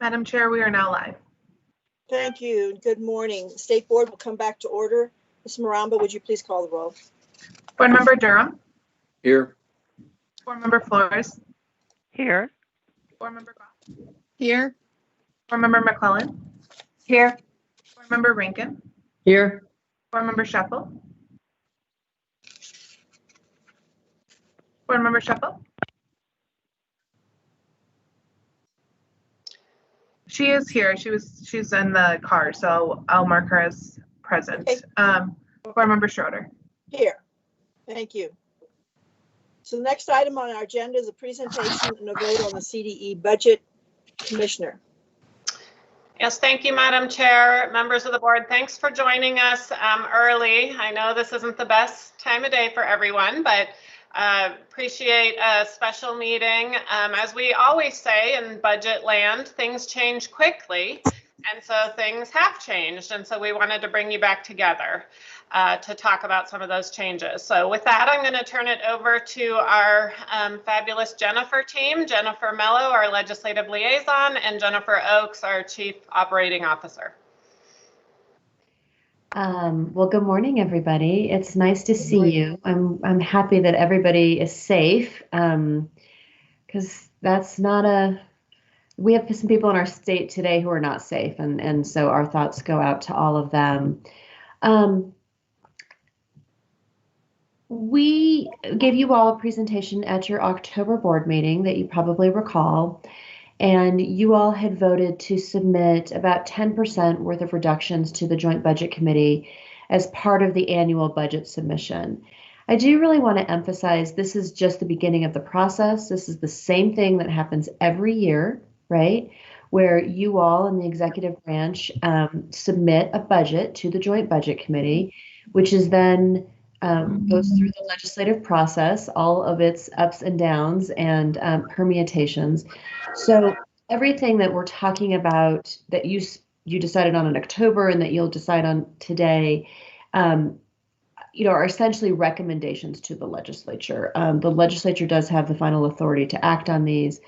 Madam Chair, we are now live. Thank you. Good morning. State Board will come back to order. Ms. Maramba, would you please call the roll? Board Member Durham. Here. Board Member Flores. Here. Board Member Goff. Here. Board Member McClellan. Here. Board Member Rankin. Here. Board Member Shuffle. Board Member Shuffle. She is here. She's in the car, so I'll mark her as present. Okay. Board Member Schroeder. Here. Thank you. So the next item on our agenda is a presentation and a vote on the CDE budget. Commissioner. Yes, thank you, Madam Chair. Members of the board, thanks for joining us early. I know this isn't the best time of day for everyone, but appreciate a special meeting. As we always say in budget land, things change quickly, and so things have changed, and so we wanted to bring you back together to talk about some of those changes. So with that, I'm going to turn it over to our fabulous Jennifer team, Jennifer Mello, our legislative liaison, and Jennifer Oakes, our chief operating officer. Well, good morning, everybody. It's nice to see you. I'm happy that everybody is safe, because that's not we have some people in our state today who are not safe, and so our thoughts go out to all of them. We gave you all a presentation at your October board meeting that you probably recall, and you all had voted to submit about 10% worth of reductions to the Joint Budget Committee as part of the annual budget submission. I do really want to emphasize this is just the beginning of the process. This is the same thing that happens every year, right? Where you all in the executive branch submit a budget to the Joint Budget Committee, which is then goes through the legislative process, all of its ups and downs and permutations. So everything that we're talking about that you decided on in October and that you'll decide on today, are essentially recommendations to the legislature. The legislature does have the final authority to act on these.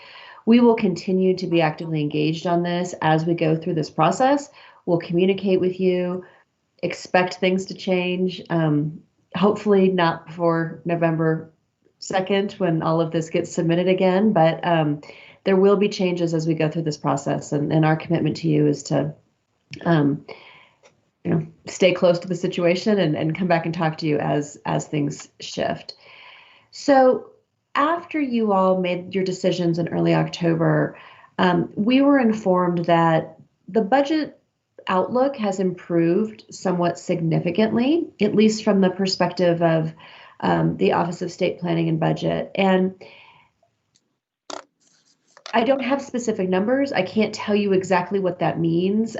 We will continue to be actively engaged on this as we go through this process. We'll communicate with you, expect things to change. Hopefully not before November 2nd when all of this gets submitted again, but there will be changes as we go through this process. And our commitment to you is to stay close to the situation and come back and talk to you as things shift. So after you all made your decisions in early October, we were informed that the budget outlook has improved somewhat significantly, at least from the perspective of the Office of State Planning and Budget. And I don't have specific numbers. I can't tell you exactly what that means.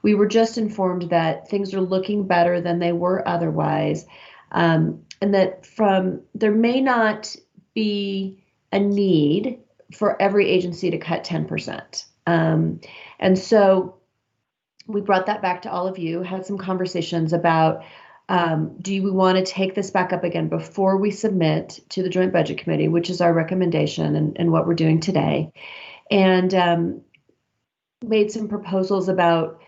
We were just informed that things are looking better than they were otherwise, and that there may not be a need for every agency to cut 10%. And so we brought that back to all of you, had some conversations about, do we want to take this back up again before we submit to the Joint Budget Committee, which is our recommendation and what we're doing today, and made some proposals about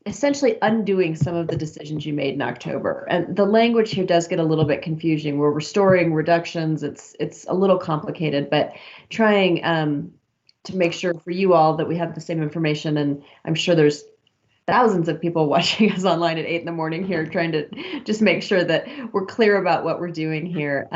essentially undoing some of the decisions you made in October. And the language here does get a little bit confusing. We're restoring reductions. It's a little complicated, but trying to make sure for you all that we have the same information. And I'm sure there's thousands of people watching us online at 8 in the morning here, trying to just make sure that we're clear about what we're doing here.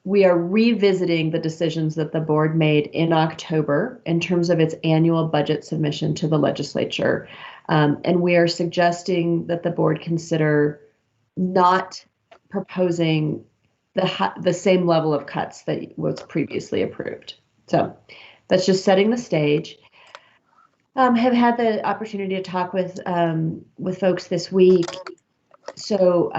We are revisiting the decisions that the board made in October in terms of its annual budget submission to the legislature. And we are suggesting that the board consider not proposing the same level of cuts that was previously approved. So that's just setting the stage. Have had the opportunity to talk with folks this week, so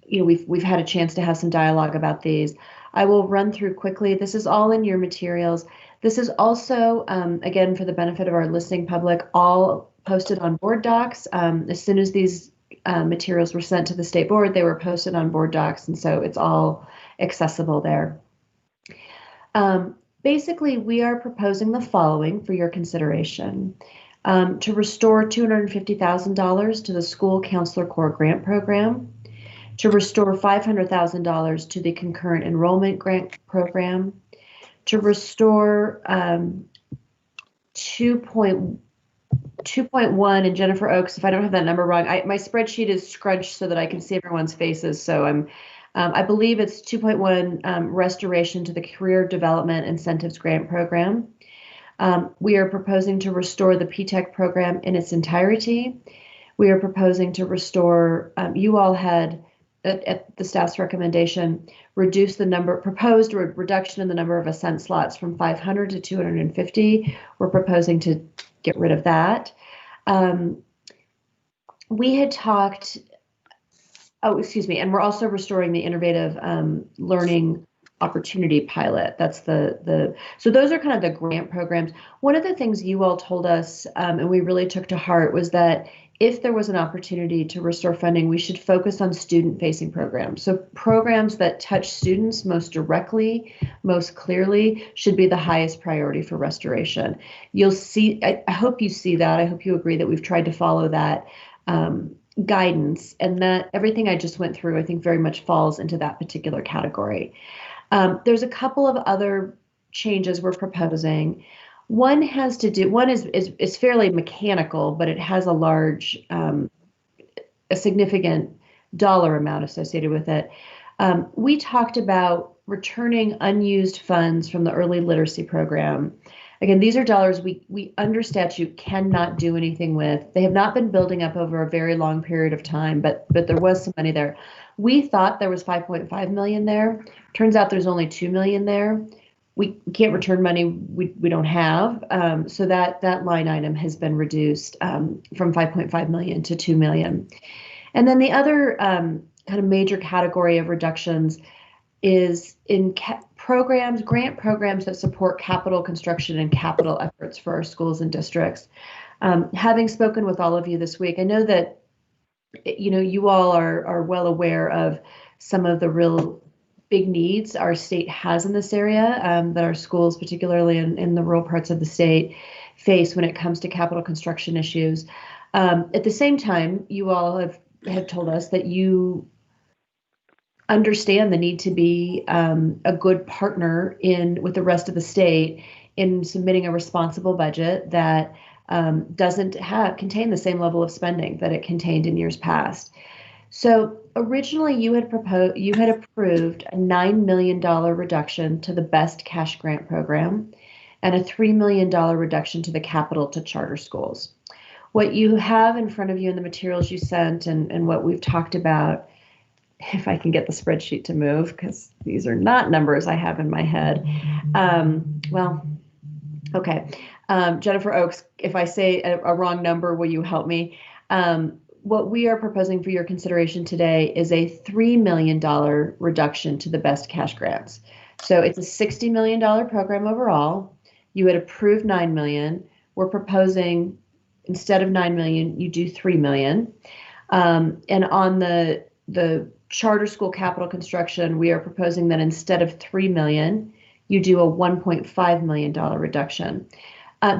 we've had a chance to have some dialogue about these. I will run through quickly. This is all in your materials. This is also, again, for the benefit of our listening public, all posted on board docs. As soon as these materials were sent to the state board, they were posted on board docs, and so it's all accessible there. basically, we are proposing the following for your consideration. To restore $250,000 to the School Counselor Corps Grant Program, to restore $500,000 to the Concurrent Enrollment Grant Program, to restore 2.1, and Jennifer Oaks, if I don't have that number wrong, my spreadsheet is scrunched so that I can see everyone's faces. So I believe it's 2.1 restoration to the Career Development Incentives Grant Program. We are proposing to restore the PTech program in its entirety. We are proposing to restore, you all had, at the staff's recommendation, proposed reduction in the number of Ascent slots from 500 to 250. We're proposing to get rid of that. We had talked, and we're also restoring the Innovative Learning Opportunity Pilot. That's so those are kind of the grant programs. One of the things you all told us, and we really took to heart, was that if there was an opportunity to restore funding, we should focus on student-facing programs. So programs that touch students most directly, most clearly, should be the highest priority for restoration. You'll see, I hope you see that. I hope you agree that we've tried to follow that guidance, and that everything I just went through, I think, very much falls into that particular category. There's a couple of other changes we're proposing. One is fairly mechanical, but it has a significant dollar amount associated with it. We talked about returning unused funds from the early literacy program. Again, these are dollars we under statute cannot do anything with. They have not been building up over a very long period of time, but there was some money there. We thought there was 5.5 million there. Turns out there's only 2 million there. We can't return money we don't have. So that line item has been reduced from 5.5 million to 2 million. And then the other kind of major category of reductions is in grant programs that support capital construction and capital efforts for our schools and districts. Having spoken with all of you this week, I know that you all are well aware of some of the real big needs our state has in this area, that our schools, particularly in the rural parts of the state, face when it comes to capital construction issues. At the same time, you all have told us that you understand the need to be a good partner with the rest of the state in submitting a responsible budget that doesn't contain the same level of spending that it contained in years past. So originally you had approved a $9 million reduction to the BEST cash grant program and a $3 million reduction to the capital to charter schools. What you have in front of you in the materials you sent and what we've talked about, if I can get the spreadsheet to move, because these are not numbers I have in my head. Okay. Jennifer Oaks, if I say a wrong number, will you help me? What we are proposing for your consideration today is a $3 million reduction to the BEST cash grants. So it's a $60 million program overall. You had approved $9 million. We're proposing, instead of $9 million, you do $3 million. And on the charter school capital construction, we are proposing that instead of $3 million, you do a $1.5 million reduction.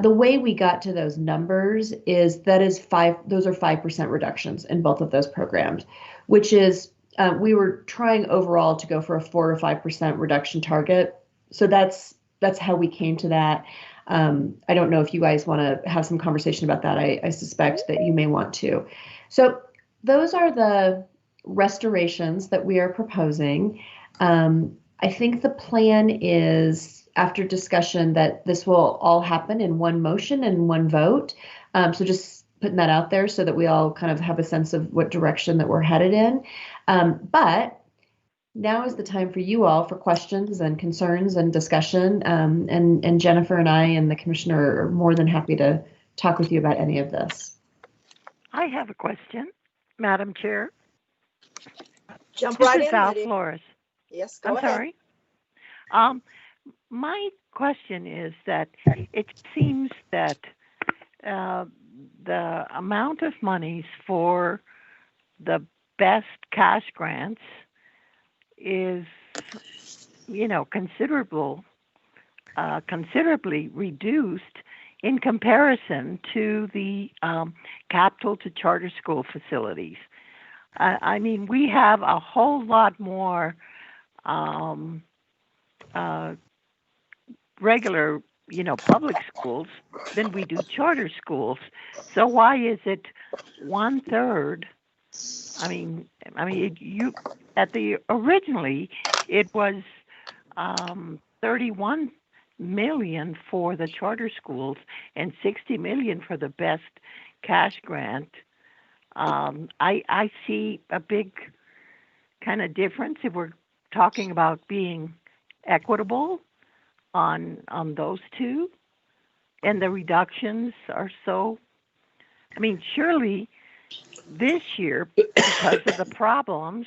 The way we got to those numbers is those are 5% reductions in both of those programs, which is, we were trying overall to go for a 4 to 5% reduction target. So that's how we came to that. I don't know if you guys want to have some conversation about that. I suspect that you may want to. So those are the restorations that we are proposing. I think the plan is, after discussion, that this will all happen in one motion and one vote. So just putting that out there so that we all kind of have a sense of what direction that we're headed in. But now is the time for you all for questions and concerns and discussion. And Jennifer and I and the commissioner are more than happy to talk with you about any of this. I have a question, Madam Chair. Jump This right is in, Val Lydia. Flores. Yes, go I'm ahead. sorry. My question is that it seems that the amount of monies for the BEST cash grants is, considerable considerably reduced in comparison to the capital to charter school facilities. I mean, we have a whole lot more regular, public schools than we do charter schools. So why is it 1/3? I mean, originally it was 31 million for the charter schools and 60 million for the best cash grant. I see a big kind of difference if we're talking about being equitable on those two, and the reductions are so. I mean, surely this year, because of the problems,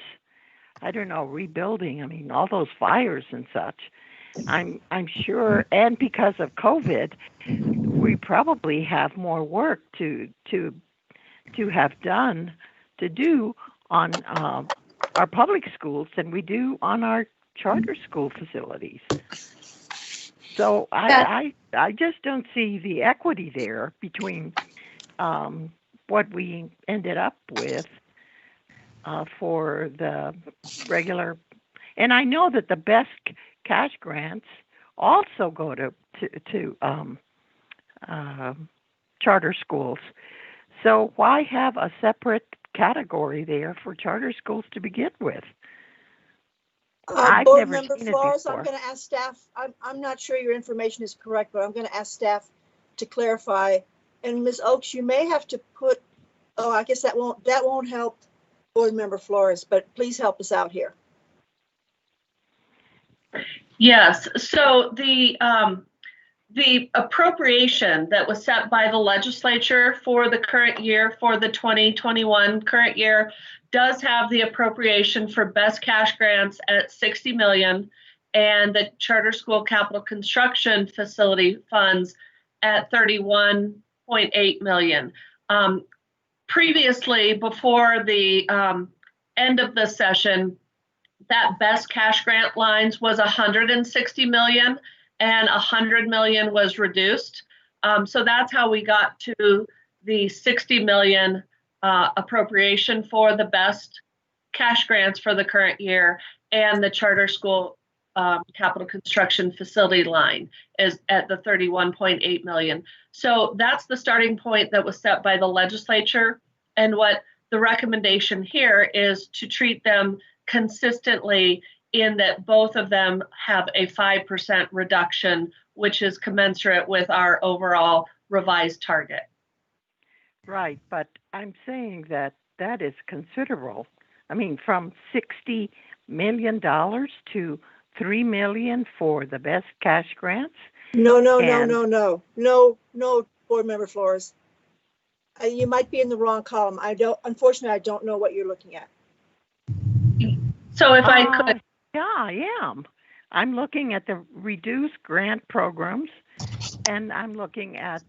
I don't know, rebuilding. I mean, all those fires and such. I'm sure, and because of COVID, we probably have more work to have done to do on our public schools than we do on our charter school facilities. So I just don't see the equity there between what we ended up with for the regular, and I know that the best cash grants also go to charter schools. So why have a separate category there for charter schools to begin with? I've Board never Member seen it Flores, before. I'm going to ask staff, I'm not sure your information is correct, but I'm going to ask staff to clarify. And Ms. Oakes, you may have to put, I guess that won't help Board Member Flores, but please help us out here. Yes, so the appropriation that was set by the legislature for the current year, for the 2021 current year, does have the appropriation for best cash grants at 60 million and the charter school capital construction facility funds at 31.8 million. Previously, before the end of the session, that best cash grant lines was 160 million and 100 million was reduced. So that's how we got to the 60 million appropriation for the best cash grants for the current year, and the charter school capital construction facility line is at the 31.8 million. So that's the starting point that was set by the legislature. And what the recommendation here is to treat them consistently, in that both of them have a 5% reduction, which is commensurate with our overall revised target. Right, but I'm saying that is considerable. I mean, from $60 million to $3 million for the best cash grants. No, Board Member Flores. You might be in the wrong column. Unfortunately, I don't know what you're looking at. So if I could. Yeah, I am. I'm looking at the reduced grant programs, and I'm looking at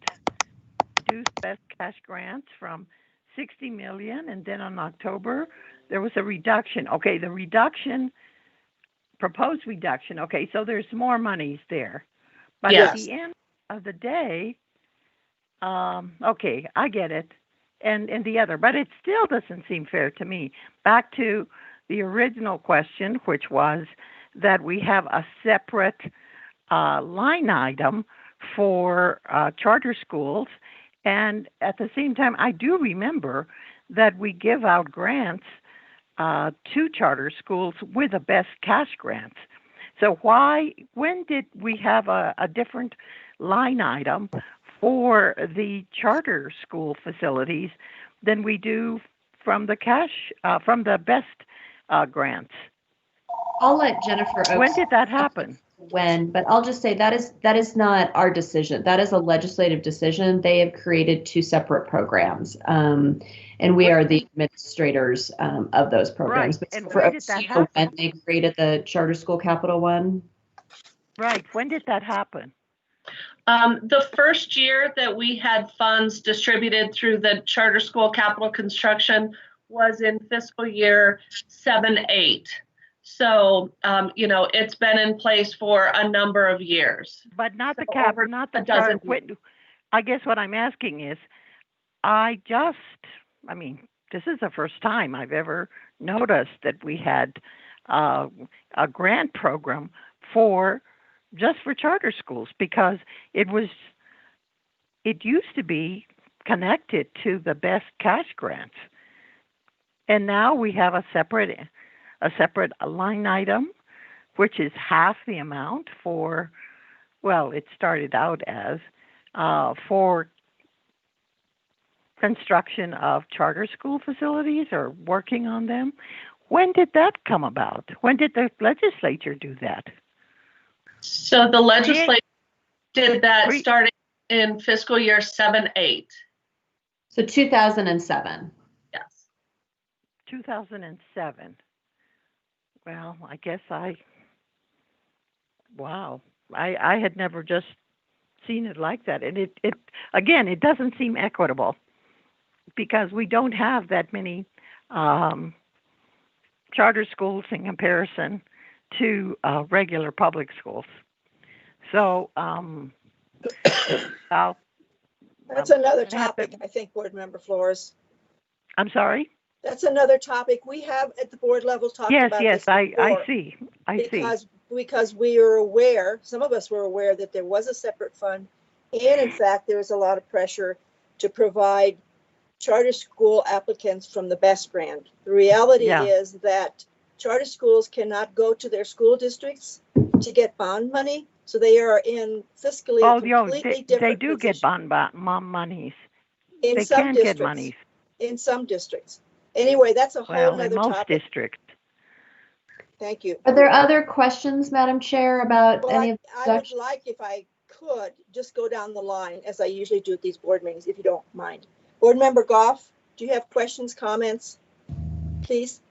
reduced best cash grants from 60 million, and then in October there was a reduction. Okay, the proposed reduction. Okay, so there's more monies there, but yes. At the end of the day, okay, I get it, and the other, but it still doesn't seem fair to me. Back to the original question, which was that we have a separate line item for charter schools. And at the same time, I do remember that we give out grants to charter schools with the best cash grants. So when did we have a different line item for the charter school facilities than we do from the from the best grants? I'll let Jennifer Oakes. When did that happen? But I'll just say that is not our decision. That is a legislative decision. They have created two separate programs, and we are the administrators of those programs. Right. But And for when did that happen? when they created the charter school capital one. Right. When did that happen? The first year that we had funds distributed through the charter school capital construction was in fiscal year 7-8. So, it's been in place for a number of years. But not the So cap, over not a the charter. dozen I guess what I'm asking is, this is the first time I've ever noticed that we had a grant program just for charter schools, because it used to be connected to the best cash grants. And now we have a separate line item, which is half the amount it started out as for construction of charter school facilities or working on them. When did that come about? When did the legislature do that? So the legislature did that starting in fiscal year 7-8. So 2007. Yes. 2007. Well, I guess I had never just seen it like that. And it doesn't seem equitable, because we don't have that many charter schools in comparison to regular public schools. So that's another topic, I think, Board Member Flores. I'm sorry? That's another topic we have at the board level talked about. Yes, this I before. see. Because we are aware, some of us were aware that there was a separate fund. And in fact, there was a lot of pressure to provide charter school applicants from the BEST grant. The reality is that charter schools cannot go to their school districts to get bond money. So they are in fiscally completely different they do position. get bond monies. In they some can districts, get monies. In some districts. Anyway, that's a whole other in most topic. districts. Thank you. Are there other questions, Madam Chair, about any of I would like, if I could, just go down the line as I usually do at these board meetings, if you don't mind. Board Member Goff, do you have questions, comments, please?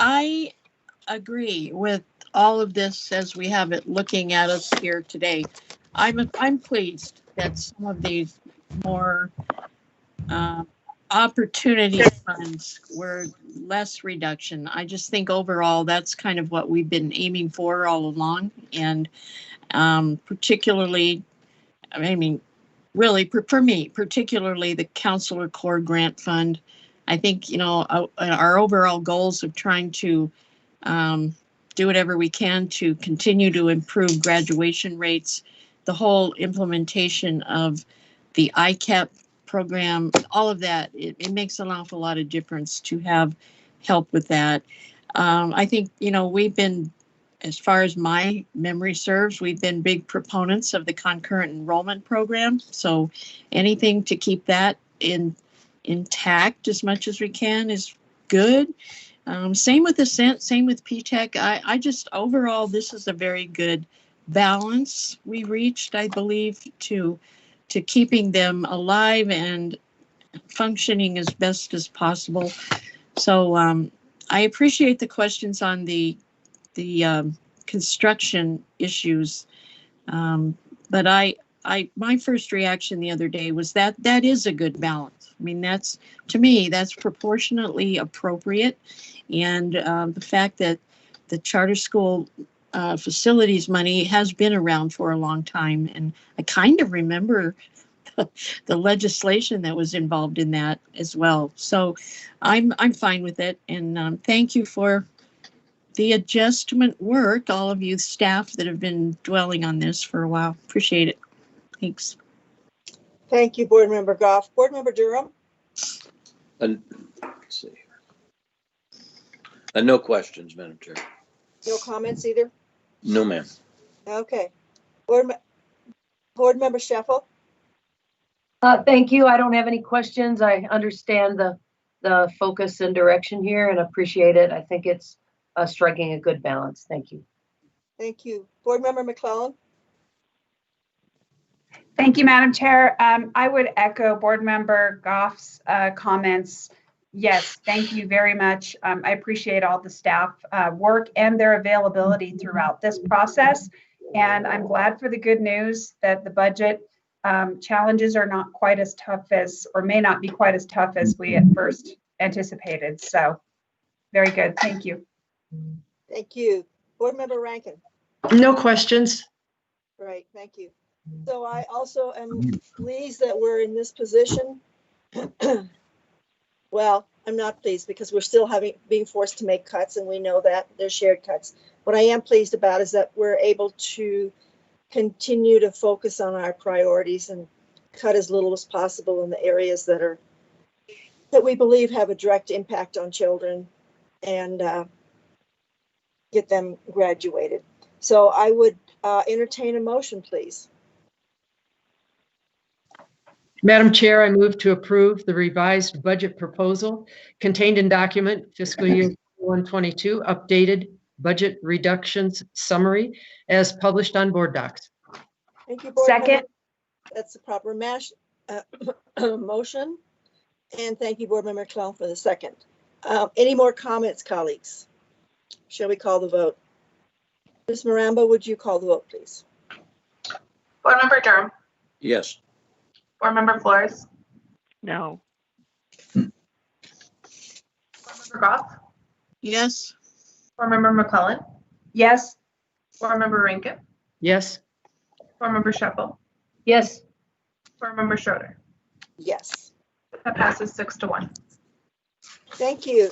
I agree with all of this as we have it looking at us here today. I'm pleased that some of these more opportunity funds were less reduction. I just think overall that's kind of what we've been aiming for all along, and particularly, really for me, particularly the Counselor Corps Grant Fund. I think, our overall goals of trying to do whatever we can to continue to improve graduation rates, the whole implementation of the ICAP program, all of that, it makes an awful lot of difference to have help with that. I think, we've been, as far as my memory serves, we've been big proponents of the concurrent enrollment program. So anything to keep that intact as much as we can is good. Same with Ascent, same with P-TECH. I just, overall, this is a very good balance we reached, I believe, to keeping them alive and functioning as best as possible. So I appreciate the questions on the construction issues, but my first reaction the other day was that is a good balance. To me, that's proportionately appropriate. And the fact that the charter school facilities money has been around for a long time. And I kind of remember the legislation that was involved in that as well. So I'm fine with it. And thank you for the adjustment work, all of you staff that have been dwelling on this for a while. Appreciate it. Thanks. Thank you, Board Member Goff. Board Member Durham? Let's see. No questions, Madam Chair. No comments either? No, ma'am. Okay. Board Member Sheffel? Thank you. I don't have any questions. I understand the focus and direction here and appreciate it. I think it's striking a good balance. Thank you. Thank you. Board Member McClellan? Thank you, Madam Chair. I would echo Board Member Goff's comments. Yes, thank you very much. I appreciate all the staff work and their availability throughout this process. And I'm glad for the good news that the budget challenges are not quite as tough as, or may not be quite as tough as we at first anticipated. So very good. Thank you. Thank you. Board Member Rankin. No questions. Great, thank you. So I also am pleased that we're in this position. Well, I'm not pleased because we're still being forced to make cuts, and we know that they're shared cuts. What I am pleased about is that we're able to continue to focus on our priorities and cut as little as possible in the areas that we believe have a direct impact on children and get them graduated. So I would entertain a motion, please. Madam Chair, I move to approve the revised budget proposal contained in document fiscal year 21-22 updated budget reductions summary as published on board docs. Thank you, Board Second. Member. That's the proper motion. And thank you, Board Member Clown, for the second. Any more comments, colleagues? Shall we call the vote? Ms. Maramba, would you call the vote, please? Board Member Durham, Yes. Board Member Flores, No. Board Member Goff, Yes. Board Member McClellan, Yes. Board Member Rankin, Yes. Board Member Sheppel, Yes. Board Member Schroeder. Yes. That passes 6-1. Thank you.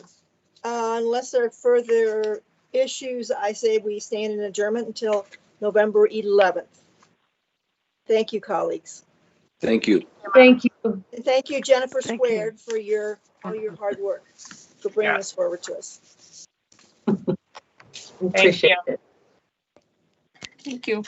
Unless there are further issues, I say we stand in adjournment until November 11th. Thank you, colleagues. Thank you. Thank you. And thank you, Jennifer Thank you. Squared, for all your hard work for bringing Yeah. this forward to us. Appreciate it. Thank you.